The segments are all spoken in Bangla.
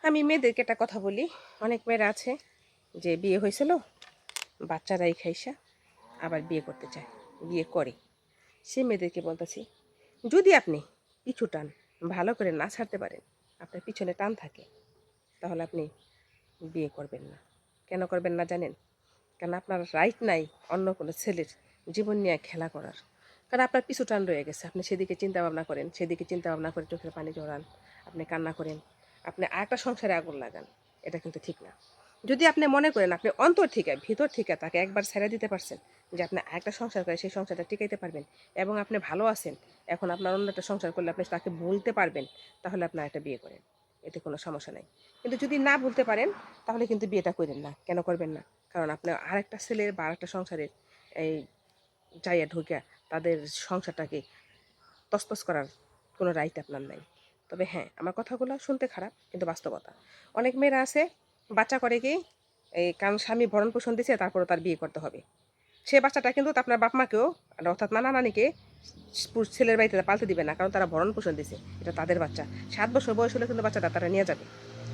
আমি মেয়েদেরকে একটা কথা বলি, অনেক মেয়েরা আছে যে বিয়ে হয়েছিল, বাচ্চারাই খাইসা আবার বিয়ে করতে চায়, বিয়ে করে। সে মেয়েদেরকে বলতেছি, যদি আপনি পিছু টান ভালো করে না ছাড়তে পারেন, আপনার পিছনে টান থাকে, তাহলে আপনি বিয়ে করবেন না। কেন করবেন না জানেন? কারণ আপনার রাইট নাই অন্য কোনো ছেলের জীবন নিয়ে খেলা করার। কারণ আপনার পিছু টান রয়ে গেছে, আপনি সেদিকে চিন্তা ভাবনা করেন, সেদিকে চিন্তা ভাবনা করে চোখের পানি জড়ান, আপনি কান্না করেন, আপনি আরেকটা সংসারে আগুন লাগান। এটা কিন্তু ঠিক না। যদি আপনি মনে করেন আপনি অন্তর থেকে ভিতর থেকে তাকে একবার ছেড়ে দিতে পারছেন, যে আপনি আরেকটা সংসার করে সেই সংসারটা টিকাইতে পারবেন এবং আপনি ভালো আছেন, এখন আপনার অন্য একটা সংসার করলে আপনি তাকে বলতে পারবেন, তাহলে আপনার একটা বিয়ে করেন, এতে কোনো সমস্যা নাই। কিন্তু যদি না বলতে পারেন, তাহলে কিন্তু বিয়েটা করেন না। কেন করবেন না? কারণ আপনি আরেকটা ছেলের বা আরেকটা সংসারের এই যাইয়া ঢুকিয়া তাদের সংসারটাকে তছনছ করার কোনো রাইট আপনার নাই। তবে হ্যাঁ, আমার কথাগুলো শুনতে খারাপ কিন্তু বাস্তবতা। অনেক মেয়েরা আছে বাচ্চা করে কি, এই কারণ স্বামী ভরণ পোষণ দিছে তারপরে তার বিয়ে করতে হবে। সে বাচ্চাটা কিন্তু আপনার বাপ মাকেও, অর্থাৎ নানা নানিকে ছেলের বাড়িতে পালতে দিবে না, কারণ তারা ভরণ পোষণ দিছে, এটা তাদের বাচ্চা। 7 বছর বয়স হলে কিন্তু বাচ্চাটা তারা নিয়ে যাবে।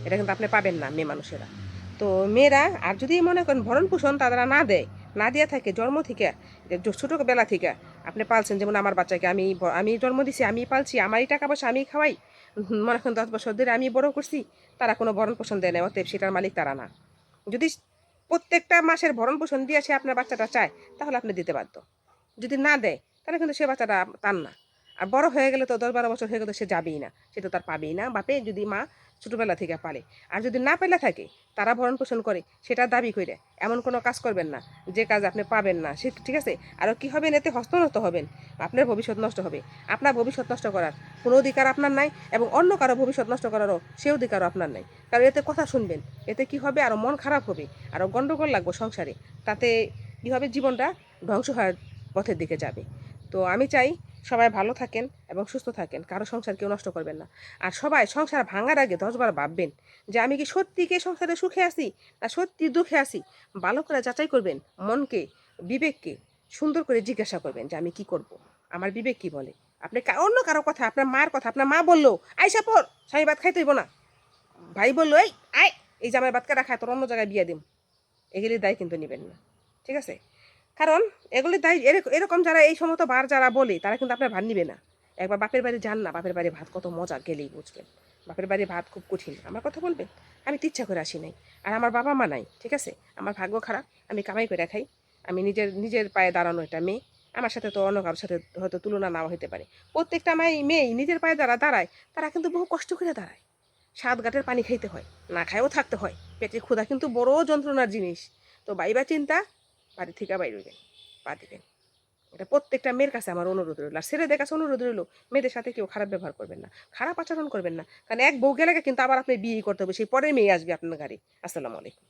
এটা কিন্তু আপনি পাবেন না মেয়ে মানুষেরা। তো মেয়েরা আর যদি মনে করেন ভরণ পোষণ তারা না দেয়, না দিয়ে থাকে জন্ম থেকে, ছোটোবেলা থেকে আপনি পালছেন, যেমন আমার বাচ্চাকে আমি আমি জন্ম দিছি, আমি পালছি, আমারই টাকা পয়সা আমি খাওয়াই, মনে করেন 10 বছর ধরে আমি বড় করছি, তারা কোনো ভরণ পোষণ দেয় না, অতএব সেটার মালিক তারা না। যদি প্রত্যেকটা মাসের ভরণ পোষণ দিয়ে সে আপনার বাচ্চাটা চায়, তাহলে আপনি দিতে বাধ্য। যদি না দেয়, তাহলে কিন্তু সে বাচ্চাটা তার না। আর বড় হয়ে গেলে তো 10-12 বছর হয়ে গেলে সে যাবেই না, সে তো তার পাবেই না। বাপে যদি মা ছোটোবেলা থেকে পালে, আর যদি না পেলে থাকে, তারা ভরণ পোষণ করে সেটা দাবি করে এমন কোনো কাজ করবেন না যে কাজ আপনি পাবেন না। সে ঠিক আছে, আরও কী হবেন, এতে হস্তনত হবেন, আপনার ভবিষ্যৎ নষ্ট হবে। আপনার ভবিষ্যৎ নষ্ট করার কোনো অধিকার আপনার নাই, এবং অন্য কারো ভবিষ্যৎ নষ্ট করারও সে অধিকারও আপনার নাই। কারণ এতে কথা শুনবেন, এতে কি হবে, আরও মন খারাপ হবে, আরও গণ্ডগোল লাগবে সংসারে। তাতে কী হবে, জীবনটা ধ্বংস হওয়ার পথের দিকে যাবে। তো আমি চাই সবাই ভালো থাকেন এবং সুস্থ থাকেন, কারো সংসার কেউ নষ্ট করবেন না। আর সবাই সংসার ভাঙার আগে 10 বার ভাববেন যে আমি কি সত্যিকে সংসারে সুখে আছি না সত্যি দুঃখে আছি। ভালো করে যাচাই করবেন, মনকে, বিবেককে সুন্দর করে জিজ্ঞাসা করবেন যে আমি কি করব, আমার বিবেক কি বলে। আপনি অন্য কারো কথা, আপনার মার কথা, আপনার মা বললো আইসা পর স্বামী ভাত খাইতে হইব না, ভাই বললো এই আয় এই যে আমার ভাত কাটা খায় তোর অন্য জায়গায় বিয়ে দিম, এগুলি দায় কিন্তু নেবেন না। ঠিক আছে? কারণ এগুলি দায় এরকম যারা এই সমস্ত বার যারা বলে, তারা কিন্তু আপনার ভাত নিবে না। একবার বাপের বাড়ি যান না, বাপের বাড়ি ভাত কত মজা, গেলেই বুঝবেন। বাপের বাড়ি ভাত খুব কঠিন। আমার কথা বলবেন, আমি তো ইচ্ছা করে আসি নাই, আর আমার বাবা মা নাই। ঠিক আছে? আমার ভাগ্য খারাপ, আমি কামাই করে খাই, আমি নিজের নিজের পায়ে দাঁড়ানো একটা মেয়ে। আমার সাথে তো অন্য কারোর সাথে হয়তো তুলনা নাও হতে পারে। প্রত্যেকটা মেয়ে নিজের পায়ে যারা দাঁড়ায়, তারা কিন্তু বহু কষ্ট করে দাঁড়ায়। 7 ঘাটের পানি খাইতে হয়, না খায়ও থাকতে হয়। পেটে ক্ষুধা কিন্তু বড় যন্ত্রণার জিনিস। তো বাইবা চিন্তা, বাড়ি থেকে বাইর হইবেন, পা দিবেন। এটা প্রত্যেকটা মেয়ের কাছে আমার অনুরোধ রইল। আর ছেলেদের কাছে অনুরোধ রইল, মেয়েদের সাথে কেউ খারাপ ব্যবহার করবেন না, খারাপ আচরণ করবেন না। কারণ এক বউ গেলে কিন্তু আবার আপনি বিয়ে করতে হবে, সেই পরের মেয়ে আসবে আপনার গাড়ি। আসসালামু আলাইকুম।